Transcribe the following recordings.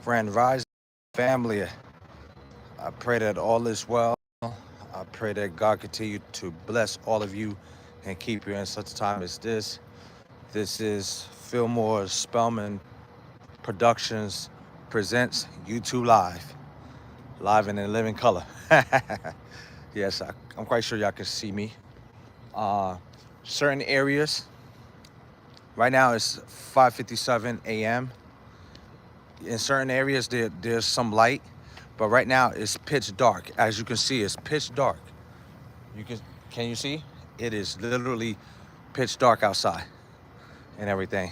Grand Rising family. I pray that all is well. I pray that God continue to bless all of you and keep you in such a time as this. This is Filmore Spellman Productions presents YouTube live and in living color. Yes, I'm quite sure y'all can see me. Uh, Certain areas. Right now it's 5:57 a.m. In certain areas there's some light, but right now it's pitch dark. As you can see, it's pitch dark. You can you see? It is literally pitch dark outside and everything.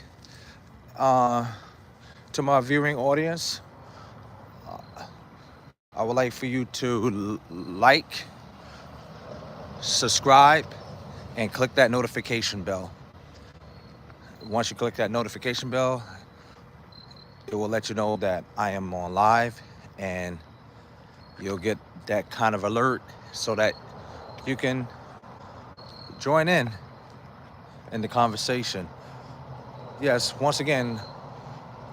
Uh, to my viewing audience, I would like for you to like, subscribe, and click that notification bell. Once you click that notification bell, it will let you know that I am on live, and you'll get that kind of alert so that you can join in the conversation. Yes, once again,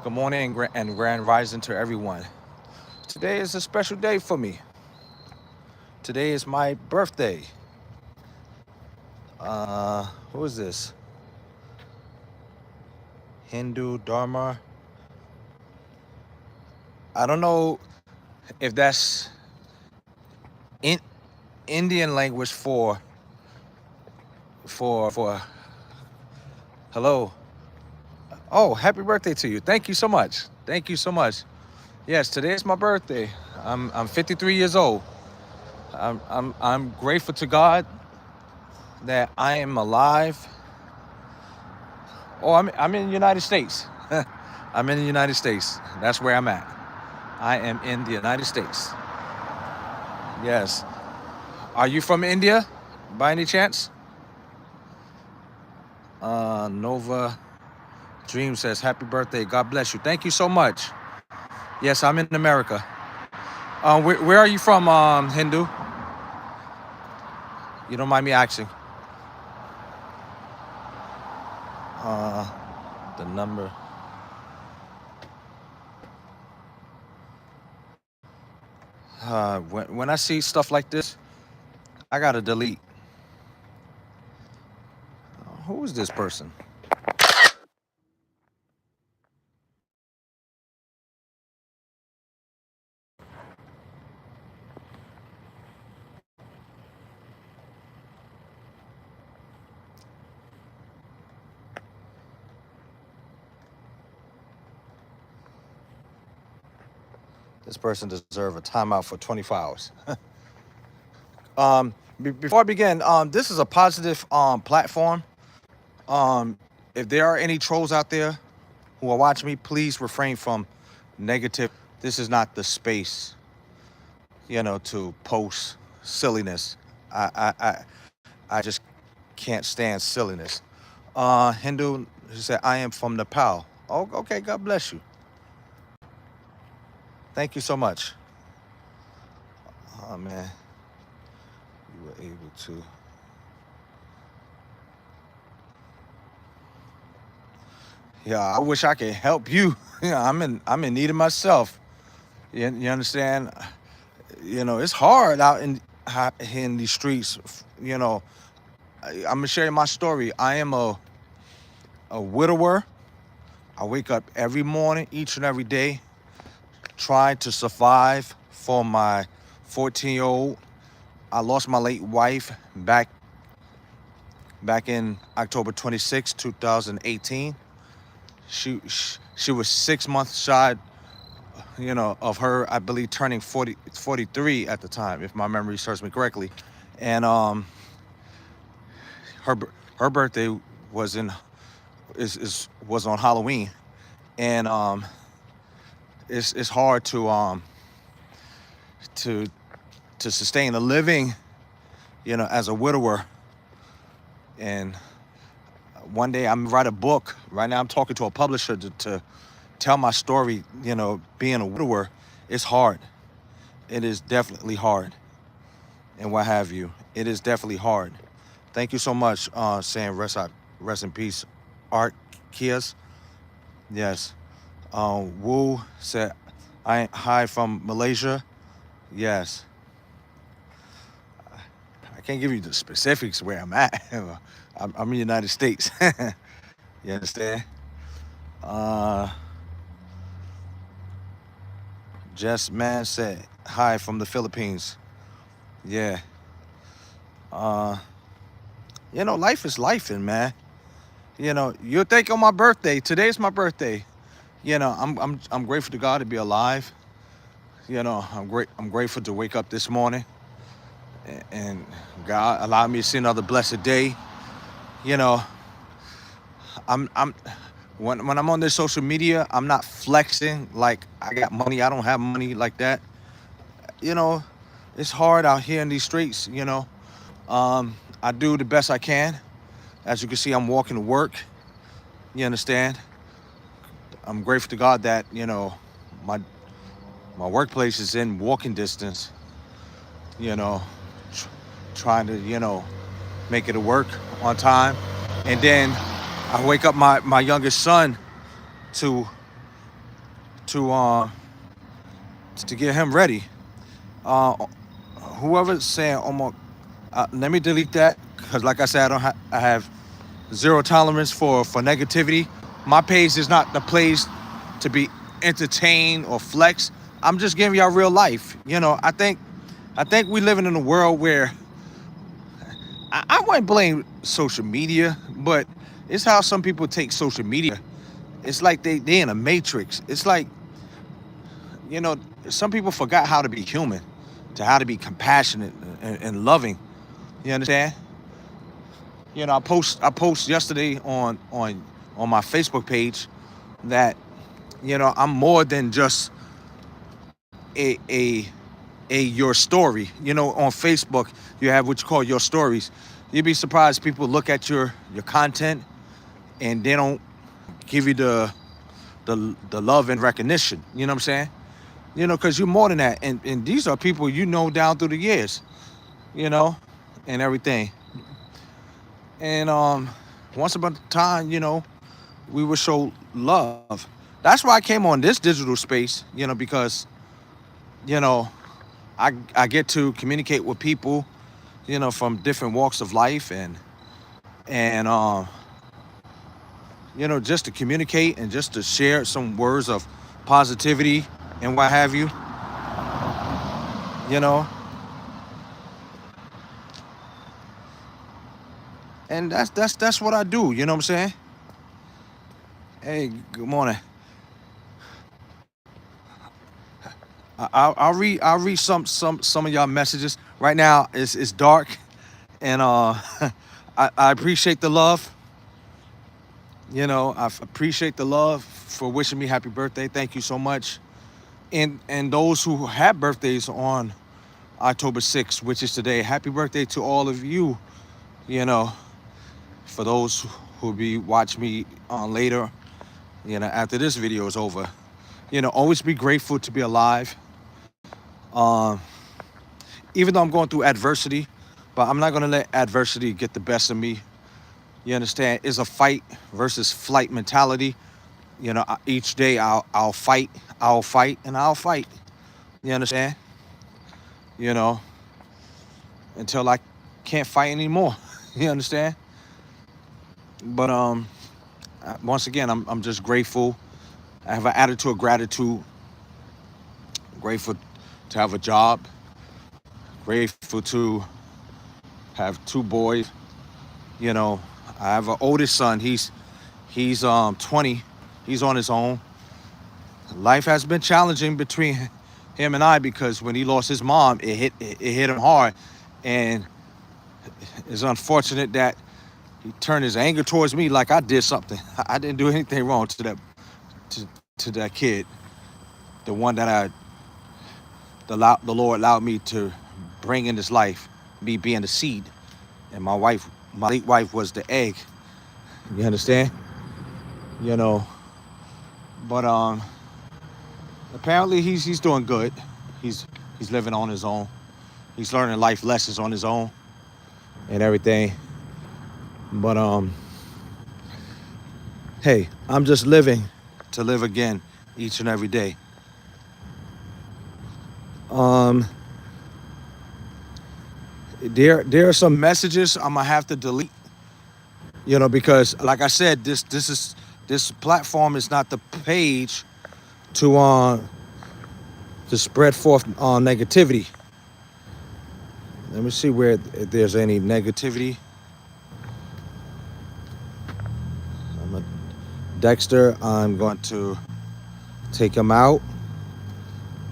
good morning and grand rising to everyone. Today is a special day for me. Today is my birthday. Who is this? Hindu Dharma. I don't know if that's in Indian language for hello. Oh, happy birthday to you. Thank you so much. Thank you so much. Yes, today is my birthday. I'm 53 years old. I'm grateful to God that I am alive. Oh, I'm in the United States. I'm in the United States. That's where I'm at. I am in the United States. Yes. Are you from India by any chance? Nova Dream says, happy birthday. God bless you. Thank you so much. Yes, I'm in America. Where are you from, Hindu? You don't mind me asking? The number. When I see stuff like this, I gotta delete. Who is this person? This person deserves a timeout for 24 hours. Before I begin, this is a positive platform. If there are any trolls out there who are watching me, please refrain from negative. This is not the space, to post silliness. I just can't stand silliness. Hindu said, I am from Nepal. Oh, okay, God bless you. Thank you so much. Oh, man. You were able to. Yeah, I wish I could help you. Yeah, I'm in need of myself. You understand? It's hard out in these streets. I'm gonna share my story. I am a widower. I wake up every morning, each and every day, trying to survive for my 14-year-old. I lost my late wife back in October 26, 2018. She was 6 months shy, of her, I believe, turning 43 at the time, if my memory serves me correctly. And her birthday was was on Halloween, and it's hard to sustain a living, as a widower. And one day I'm gonna write a book. Right now I'm talking to a publisher to tell my story. Being a widower is hard. It is definitely hard, and what have you. It is definitely hard. Thank you so much, saying rest in peace, Art Kias. Yes. Wu said, Hi from Malaysia. Yes, I can't give you the specifics where I'm at. I'm in the United States. You understand? Uh, Jess Man said hi from the Philippines. Yeah. Uh, life is life, and man. You think on my birthday. Today's my birthday. I'm grateful to God to be alive. I'm grateful to wake up this morning, and God allowed me to see another blessed day. You know, I'm when I'm on this social media, I'm not flexing like I got money. I don't have money like that. You know, it's hard out here in these streets. I do the best I can. As you can see, I'm walking to work. You understand? I'm grateful to God that my my workplace is in walking distance. You know, tr- trying to make it to work on time, and then I wake up my youngest son to to uh to get him ready. Uh, Whoever's saying, "Oh my," let me delete that because, like I said, I have zero tolerance for negativity. My page is not the place to be entertained or flex. I'm just giving y'all real life. I think we living in a world where I wouldn't blame social media, but it's how some people take social media. It's like they in a matrix. It's like, you know, some people forgot how to be human, to how to be compassionate and loving. You understand? I post yesterday on my Facebook page that I'm more than just a your story. On Facebook you have what you call your stories. You'd be surprised people look at your content and they don't give you the love and recognition. You know what I'm saying? Because you're more than that, and these are people down through the years, you know, and everything. And once upon a time, we would show love. That's why I came on this digital space, because you know I get to communicate with people, from different walks of life, and just to communicate and just to share some words of positivity and what have you. You know, and that's what I do. You know what I'm saying? Hey, good morning. I'll read some of y'all messages. Right now it's dark, and I appreciate the love. I appreciate the love for wishing me happy birthday. Thank you so much. And those who have birthdays on October 6th, which is today, happy birthday to all of you. You know, for those who be watch me on later, after this video is over. Always be grateful to be alive. Um, Even though I'm going through adversity, but I'm not gonna let adversity get the best of me. You understand? It's a fight versus flight mentality. Each day I'll fight, and I'll fight. You understand? You know, until I can't fight anymore. You understand? But once again, I'm just grateful. I have an attitude of gratitude. Grateful to have a job. Grateful to have two boys. You know, I have an oldest son. He's 20. He's on his own. Life has been challenging between him and I because when he lost his mom, it hit him hard, and it's unfortunate that he turned his anger towards me like I did something. I didn't do anything wrong to that kid, the one that the Lord allowed me to bring in his life, me being the seed, and my late wife was the egg. You understand? You know, but apparently he's doing good. He's he's living on his own. He's learning life lessons on his own and everything. But hey, I'm just living to live again each and every day. Um, there are some messages I'm gonna have to delete, because like I said, this platform is not the page to spread forth negativity. Let me see where if there's any negativity. Dexter, I'm going to take him out.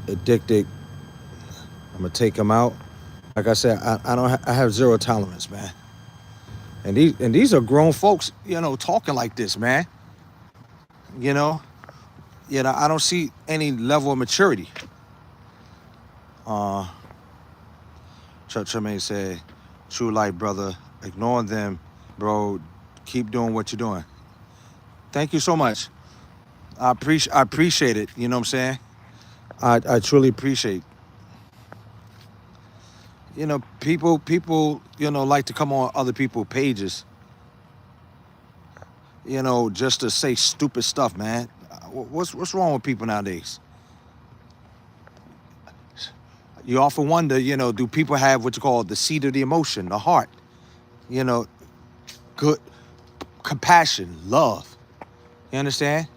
Addicted, I'm gonna take him out. Like I said, I don't I have zero tolerance, man. And these are grown folks, talking like this, man. You know, I don't see any level of maturity. Uh, Tremaine said, "True light, brother. Ignore them, bro. Keep doing what you're doing." Thank you so much. I appreciate it. You know what I'm saying? I truly appreciate. People like to come on other people's pages, just to say stupid stuff, man. What's wrong with people nowadays? You often wonder, do people have what you call the seat of the emotion, the heart? You know, good compassion, love. You understand?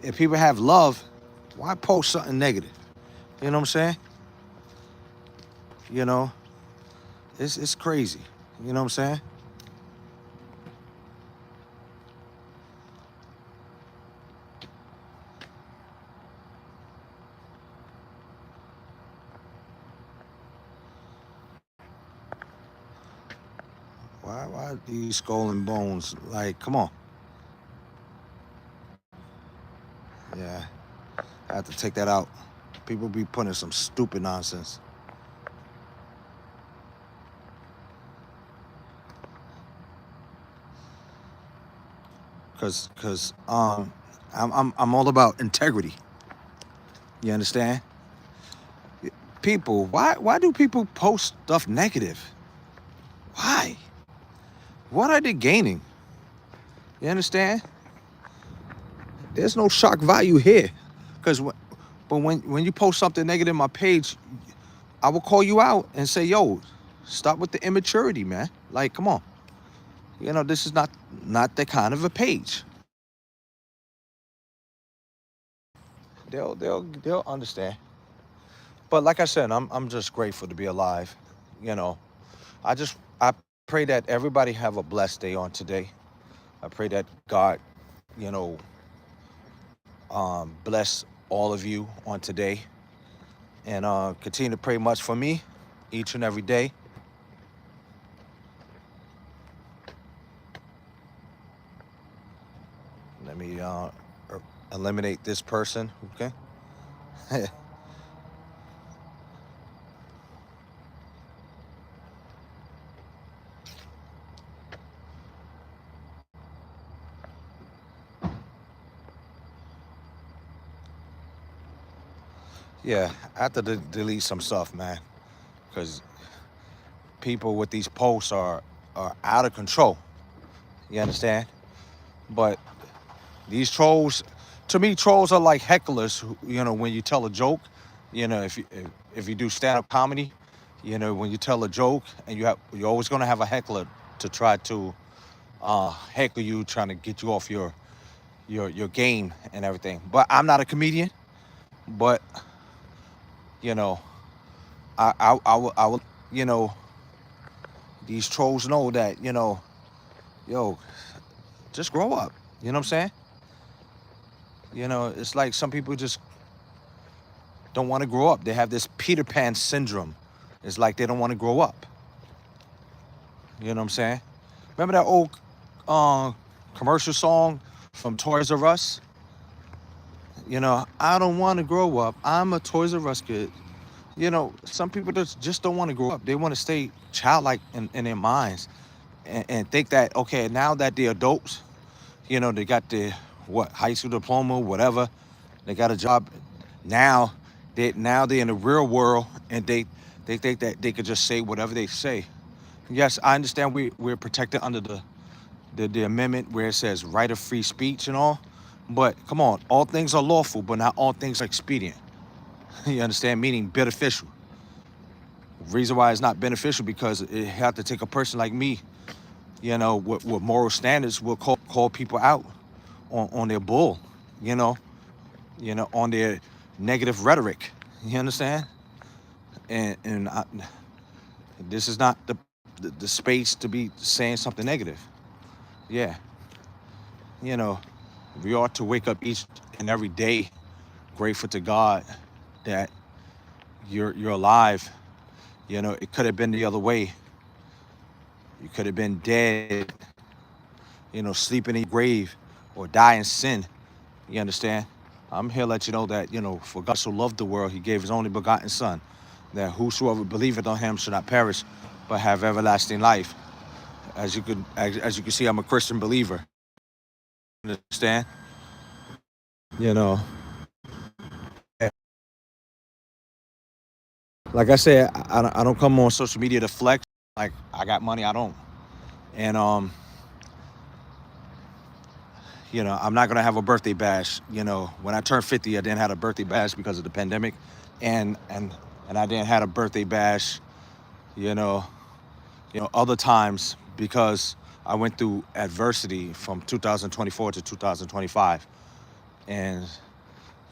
If people have love, why post something negative? You know what I'm saying? You know, it's crazy. You know what I'm saying? Why these skull and bones? Like, come on. Yeah, I have to take that out. People be putting some stupid nonsense. Cause I'm all about integrity. You understand? People, why do people post stuff negative? Why? What are they gaining? You understand? There's no shock value here. But when you post something negative on my page, I will call you out and say, yo, stop with the immaturity, man. Like, come on. This is not that kind of a page. They'll understand. But like I said, I'm just grateful to be alive. You know, I pray that everybody have a blessed day on today. I pray that God, you know, bless all of you on today, and continue to pray much for me each and every day. Let me eliminate this person. Okay. Yeah, I have to delete some stuff, man, because people with these posts are out of control. You understand? But these trolls, to me, trolls are like hecklers. When you tell a joke, if you do stand-up comedy, when you tell a joke, and you're always gonna have a heckler to try to heckle you, trying to get you off your game and everything. But I'm not a comedian. But you know, I will. These trolls know that. Yo, just grow up. You know what I'm saying? It's like some people just don't want to grow up. They have this Peter Pan syndrome. It's like they don't want to grow up. You know what I'm saying? Remember that old uh, commercial song from Toys R Us? I don't want to grow up. I'm a Toys R Us kid. Some people just don't want to grow up. They want to stay childlike in their minds, and think that, okay, now that they're adults, they got the high school diploma, whatever. They got a job. Now they're in the real world, and they think that they could just say whatever they say. Yes, I understand we're protected under the amendment where it says right of free speech and all. But come on, all things are lawful, but not all things are expedient. You understand? Meaning beneficial. Reason why it's not beneficial because it had to take a person like me, with moral standards, will call people out on their bull, you know, on their negative rhetoric. You understand? And this is not the space to be saying something negative. Yeah, you know, we ought to wake up each and every day grateful to God that you're alive. It could have been the other way. You could have been dead, sleeping in your grave or die in sin. You understand? I'm here to let you know that, for God so loved the world, he gave his only begotten son, that whosoever believeth on him should not perish, but have everlasting life. As you can see, I'm a Christian believer. Understand? You know, like I said, I don't come on social media to flex. Like I got money, I don't. And I'm not gonna have a birthday bash. When I turned 50, I didn't have a birthday bash because of the pandemic, and I didn't have a birthday bash, you know, other times because I went through adversity from 2024 to 2025, and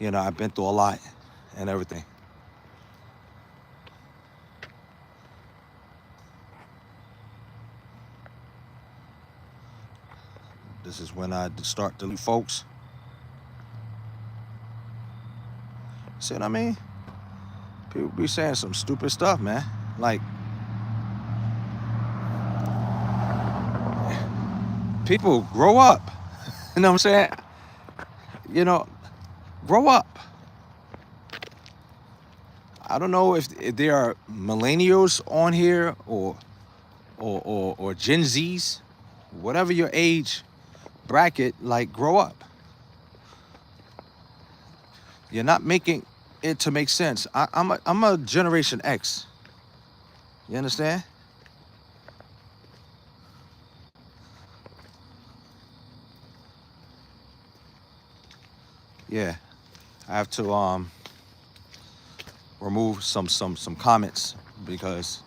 I've been through a lot and everything. This is when I start to leave folks. See what I mean? People be saying some stupid stuff, man. Like, people grow up. You know what I'm saying? Grow up. I don't know if there are millennials on here or Gen Zs, whatever your age bracket, like, grow up. You're not making it to make sense. I'm a Generation X. You understand? Yeah, I have to remove some comments because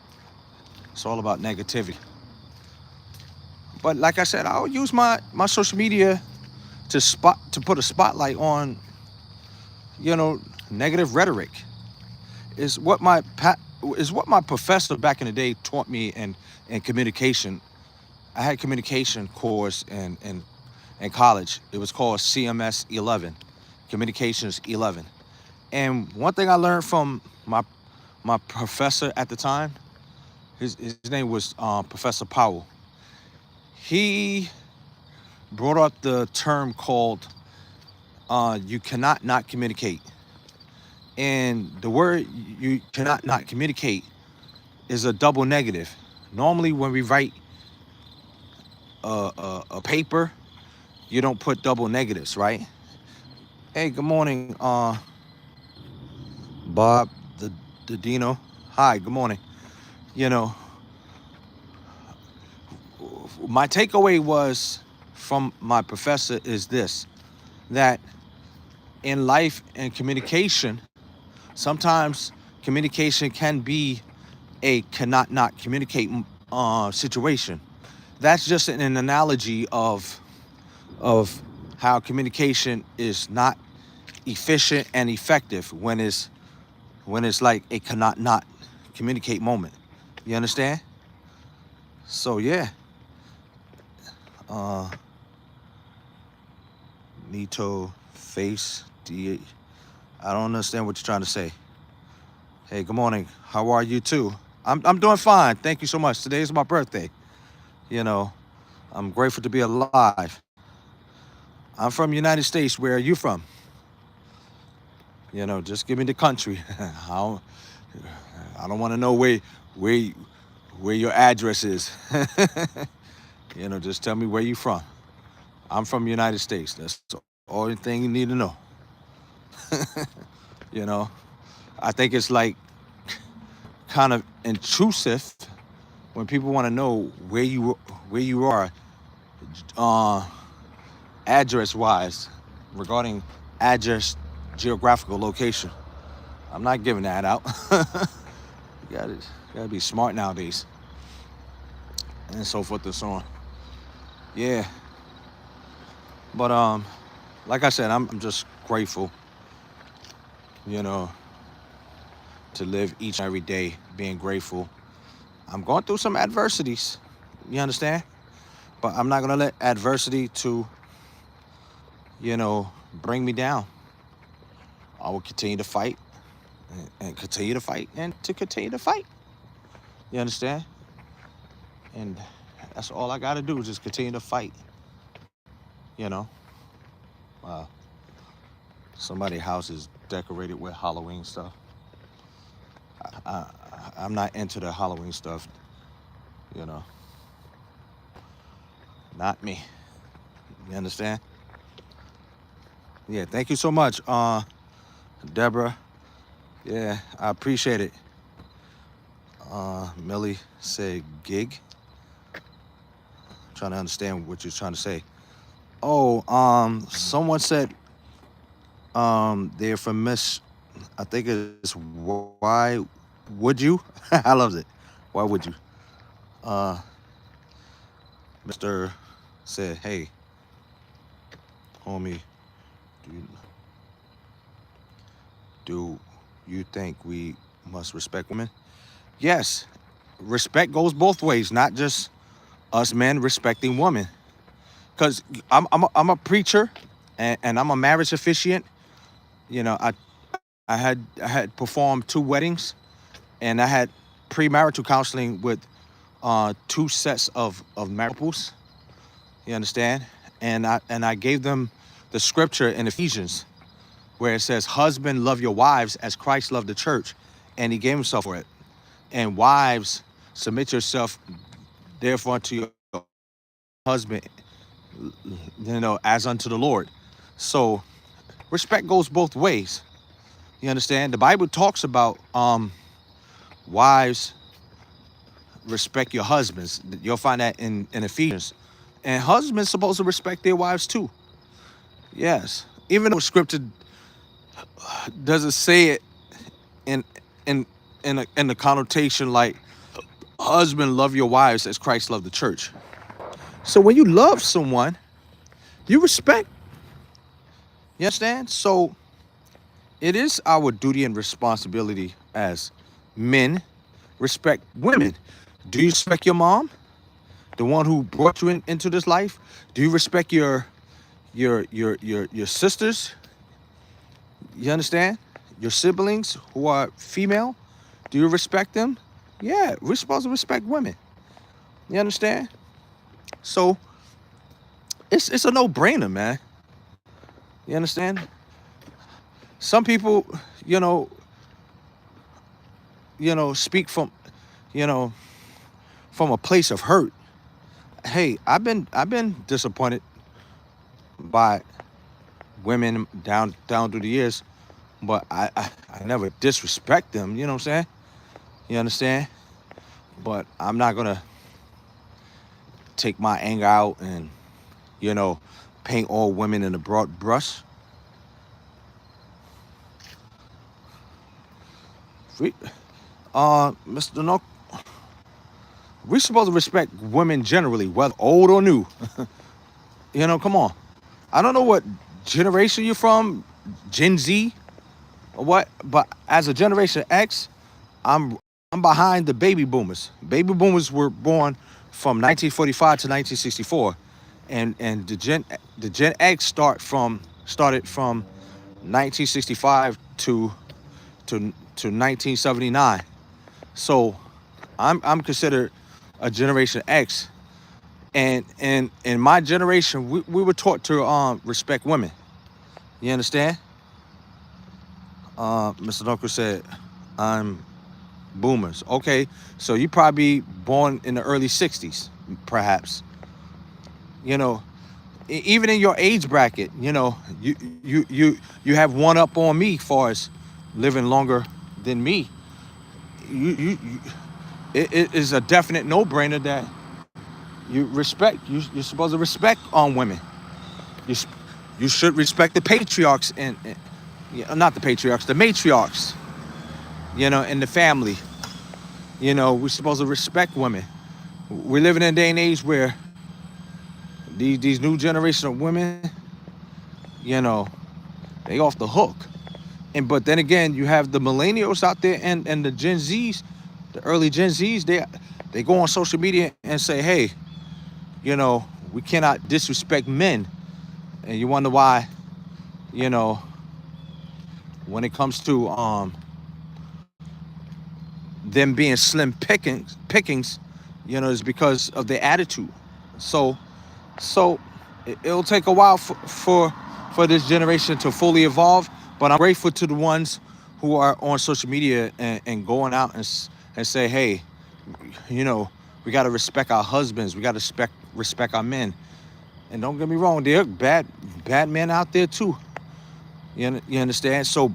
it's all about negativity. But like I said, I'll use my social media to put a spotlight on, negative rhetoric. Is what my professor back in the day taught me in communication. I had communication course in college. It was called CMS 11, Communications 11. And one thing I learned from my professor at the time, his name was Professor Powell. He brought up the term called you cannot not communicate. And the word you cannot not communicate is a double negative. Normally when we write a paper, you don't put double negatives, right? Hey, good morning, Bob, the Dino. Hi, good morning. My takeaway was from my professor is this, that in life and communication, sometimes communication can be a cannot not communicate situation. That's just an analogy of how communication is not efficient and effective when it's like a cannot not communicate moment. You understand? So yeah. Nito face D. I don't understand what you're trying to say. Hey, good morning. How are you too? I'm doing fine. Thank you so much. Today is my birthday. I'm grateful to be alive. I'm from the United States. Where are you from? Just give me the country. I don't want to know where your address is. Just tell me where you from. I'm from the United States. That's the only thing you need to know. I think it's like kind of intrusive when people want to know where you are, address-wise, regarding address, geographical location. I'm not giving that out. gotta be smart nowadays, and so forth and so on. Yeah, but like I said, I'm just grateful, you know, to live each and every day being grateful. I'm going through some adversities, you understand? But I'm not gonna let adversity to, bring me down. I will continue to fight and continue to fight and to continue to fight. You understand? And that's all I gotta do is just continue to fight. You know, uh, somebody's house is decorated with Halloween stuff. I, I'm not into the Halloween stuff. You know, not me. You understand? Yeah. Thank you so much, Deborah. Yeah, I appreciate it. Millie said gig. Trying to understand what you're trying to say. Oh, someone said they're from Miss. I think it's why would you? I love it. Why would you? Uh, Mr. said, hey, homie, do you, do you think we must respect women? Yes, respect goes both ways, not just us men respecting women. Because I'm a preacher and I'm a marriage officiant. You know, I had performed 2 weddings, and I had premarital counseling with 2 sets of married couples. You understand? And I gave them the scripture in Ephesians where it says, "Husband, love your wives as Christ loved the church, and He gave Himself for it. And wives, submit yourself therefore to your husband, as unto the Lord." So respect goes both ways. You understand? The Bible talks about wives respect your husbands. You'll find that in Ephesians. And husbands supposed to respect their wives too. Yes. Even though scripture doesn't say it in the connotation like husband love your wives as Christ loved the church. So when you love someone, you respect. You understand? So it is our duty and responsibility as men respect women. Do you respect your mom, the one who brought you into this life? Do you respect your sisters? You understand? Your siblings who are female, do you respect them? Yeah, we're supposed to respect women. You understand? So it's a no-brainer, man. You understand? Some people, speak from, from a place of hurt. Hey, I've been disappointed by women down through the years, but I never disrespect them. You know what I'm saying? You understand? But I'm not gonna take my anger out and paint all women in a broad brush. Mr. No, we're supposed to respect women generally, whether old or new. Come on. I don't know what generation you're from, Gen Z or what, but as a Generation X, I'm behind the baby boomers. Baby boomers were born from 1945 to 1964, and the Gen X started from 1965 to 1979. So I'm considered a Generation X, and in my generation we were taught to respect women. You understand? Mr. Dunker said, I'm boomers. Okay, so you probably born in the early 60s, perhaps. Even in your age bracket, you have one up on me far as living longer than me. It is a definite no-brainer that you're supposed to respect on women. You should respect the patriarchs not the patriarchs, the matriarchs, in the family. You know, we're supposed to respect women. We're living in a day and age where these new generation of women, you know, they off the hook. But then again, you have the millennials out there and the Gen Zs, the early Gen Zs. They go on social media and say, hey, you know, we cannot disrespect men. And you wonder why, you know, when it comes to them being slim pickings, you know, is because of their attitude. So it'll take a while for this generation to fully evolve. But I'm grateful to the ones who are on social media and going out and say, hey, you know, we got to respect our husbands. We got to respect our men. And don't get me wrong, there are bad men out there too. You understand? So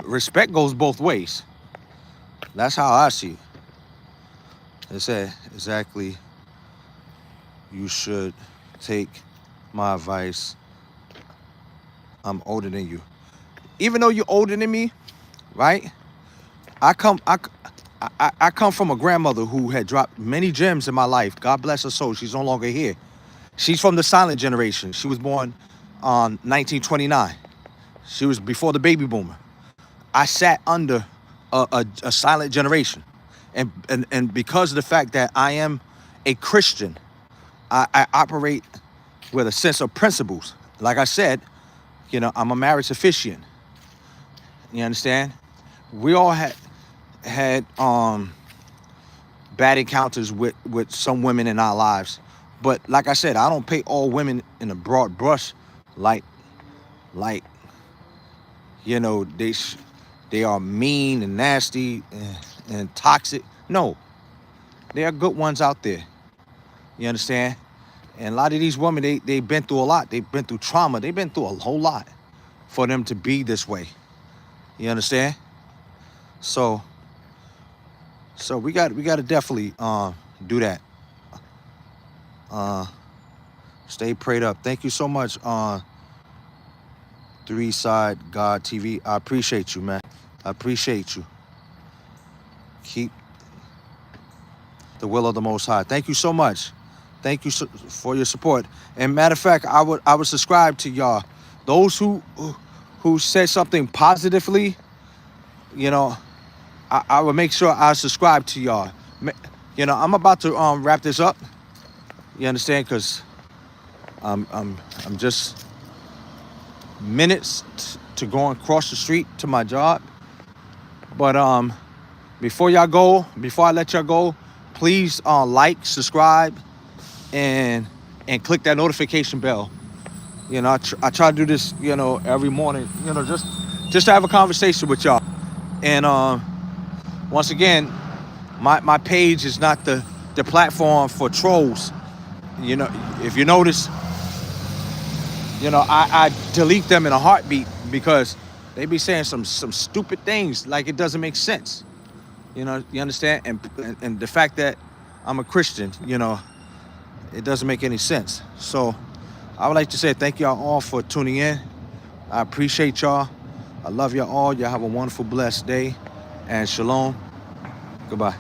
respect goes both ways. That's how I see it. They say exactly, you should take my advice. I'm older than you. Even though you're older than me, right? I come from a grandmother who had dropped many gems in my life. God bless her soul. She's no longer here. She's from the silent generation. She was born on 1929. She was before the baby boomer. I sat under a silent generation. And because of the fact that I am a Christian, I operate with a sense of principles. Like I said, you know, I'm a marriage officiant. You understand? We all had bad encounters with some women in our lives. But like I said, I don't paint all women in a broad brush like you know, they are mean and nasty and toxic. No, there are good ones out there. You understand? And a lot of these women, they've been through a lot. They've been through trauma. They've been through a whole lot for them to be this way. You understand? So we got to definitely do that. Stay prayed up. Thank you so much, Three Side God TV. I appreciate you, man. I appreciate you. Keep the will of the Most High. Thank you so much. Thank you for your support. And matter of fact, I would subscribe to y'all. Those who said something positively, you know, I would make sure I subscribe to y'all. You know, I'm about to wrap this up. You understand? Because I'm just minutes to going across the street to my job. But before I let y'all go, please like, subscribe, and click that notification bell. You know, I try to do this, you know, every morning, you know, just to have a conversation with y'all. And once again, my page is not the platform for trolls. You know, if you notice, you know, I delete them in a heartbeat because they be saying some stupid things like it doesn't make sense. You know, you understand? And the fact that I'm a Christian, you know, it doesn't make any sense. So I would like to say thank y'all all for tuning in. I appreciate y'all. I love y'all all. Y'all have a wonderful, blessed day. And shalom. Goodbye.